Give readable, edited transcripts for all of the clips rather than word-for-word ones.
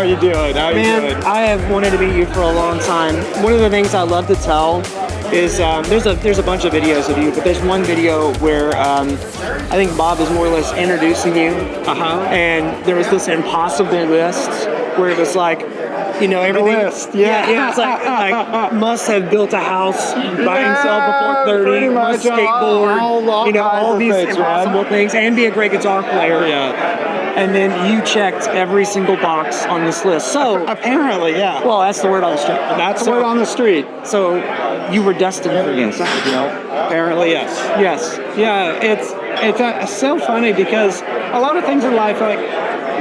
are you doing? How are you doing? Man, I have wanted to meet you for a long time. One of the things I love to tell is there's a bunch of videos of you, but there's one video where I think Bob is more or less introducing you, and there was this impossible list where it was like, you know, everything. Yeah. It's like must have built a house by himself before 30, must skateboard, you know, all these impossible things, and be a great guitar player. Yeah. And then you checked every single box on this list. So apparently, yeah. Well, that's the word on the street. That's the word on the street. So you were destined for this. You know, apparently, yes. Yes. Yeah, it's so funny because a lot of things in life, like,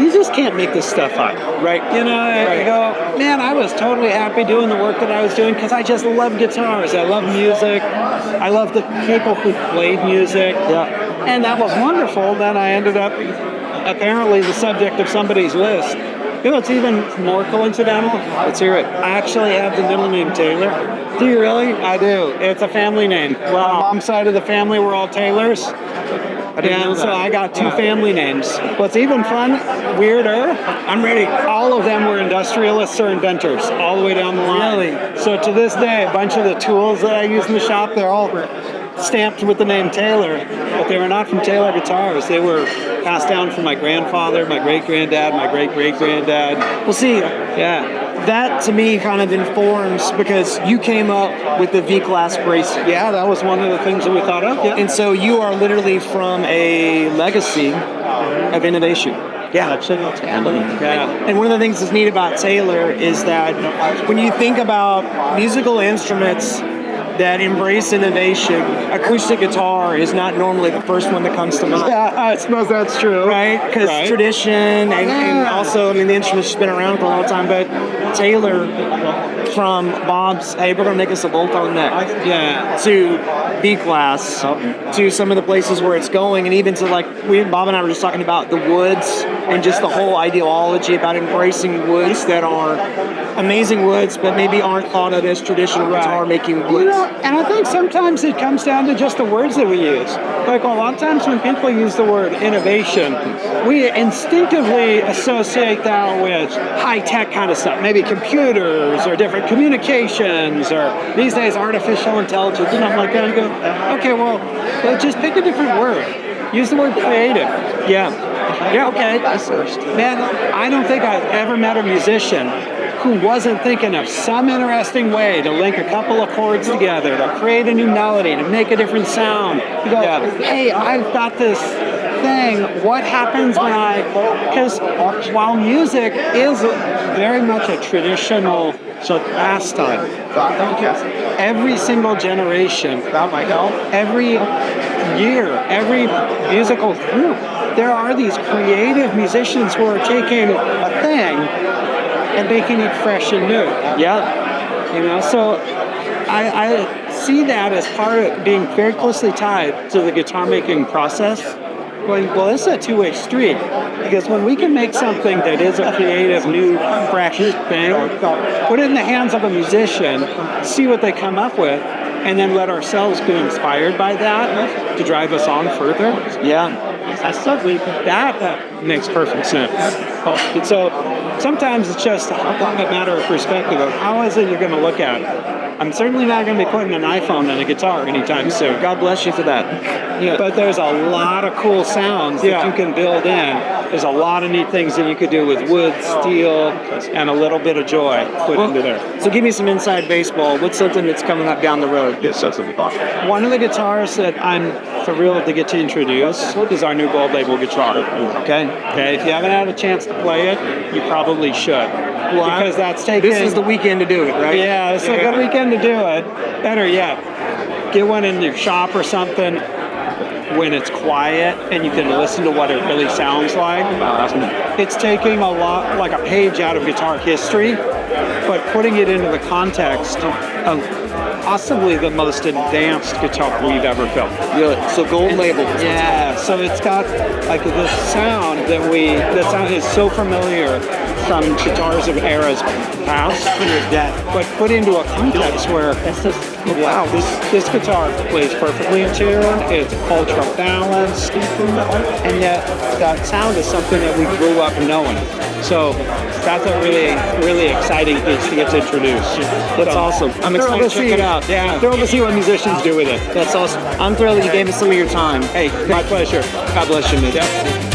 you just can't make this stuff up. Right. You know, I go, man, I was totally happy doing the work that I was doing because I just love guitars. I love music. I love the people who played music. Yeah. And that was wonderful. Then I ended up apparently the subject of somebody's list. You know, it's even more coincidental. Let's hear it. I actually have the middle name Taylor. Do you really? I do. It's a family name. Wow. My mom's side of the family were all Taylors. I didn't know that. So I got two family names. What's even weirder, I'm ready. all of them were industrialists or inventors, all the way down the line. Really? So to this day, a bunch of the tools that I use in the shop, they're all stamped with the name Taylor, but they were not from Taylor Guitars. They were passed down from my grandfather, my great-granddad, my great-great-granddad. Well, see, Yeah. that to me kind of informs because you came up with the V-Class bracelet. Yeah, that was one of the things that we thought of. Yeah. And so you are literally from a legacy of innovation. Yeah. And one of the things that's neat about Taylor is that when you think about musical instruments that embrace innovation, acoustic guitar is not normally the first one that comes to mind. Yeah, I suppose that's true. Right? Because tradition and also, I mean, the instrument's been around for a long time, but Taylor, from Bob's, hey, we're going to make us a bolt on neck, to B-Class, to some of the places where it's going, and even to like, Bob and I were just talking about the woods and just the whole ideology about embracing woods that are amazing woods, but maybe aren't thought of as traditional guitar making woods. You know, and I think sometimes it comes down to just the words that we use. Like a lot of times when people use the word innovation, we instinctively associate that with high-tech kind of stuff, maybe computers or different communications or these days artificial intelligence and stuff like that. You go, okay, well, just pick a different word. Use the word creative. Yeah, okay. Man, I don't think I've ever met a musician who wasn't thinking of some interesting way to link a couple of chords together, to create a new melody, to make a different sound. You go, hey, I've got this thing. What happens when because while music is very much a traditional pastime, every single generation, every year, every musical group, there are these creative musicians who are taking a thing and making it fresh and new. Yeah. You know, so I see that as part of being very closely tied to the guitar making process. Going, well, this is a two-way street, because when we can make something that is a creative, new, fresh thing, put it in the hands of a musician, see what they come up with, and then let ourselves be inspired by that to drive us on further. Yeah. That makes perfect sense. And so sometimes it's just a matter of perspective of how is it you're going to look at it. I'm certainly not going to be putting an iPhone on a guitar anytime soon. God bless you for that. Yeah. But there's a lot of cool sounds that you can build in. There's a lot of neat things that you could do with wood, steel, and a little bit of joy put into there. So give me some inside baseball. What's something that's coming up down the road? Yes, that's what we thought. One of the guitars that I'm thrilled to get to introduce is our new Gold Label guitar. Okay. If you haven't had a chance to play it, you probably should. Well, because that's taking... This is the weekend to do it, right? Yeah, it's a good weekend to do it. Better yet, get one in your shop or something when it's quiet and you can listen to what it really sounds like. It's taking a lot, like a page out of guitar history, but putting it into the context of possibly the most advanced guitar we've ever built. Really? So Gold Label. Yeah, so it's got like this sound that sound is so familiar from guitars of eras past, but put into a context where wow, this guitar plays perfectly in tune, it's ultra balanced, and yet that sound is something that we grew up knowing. So that's a really exciting piece to get introduced. That's awesome. I'm excited to check it out. Yeah, thrilled to see what musicians do with it. That's awesome. I'm thrilled that you gave us some of your time. Hey, my pleasure. God bless you, man. Yep.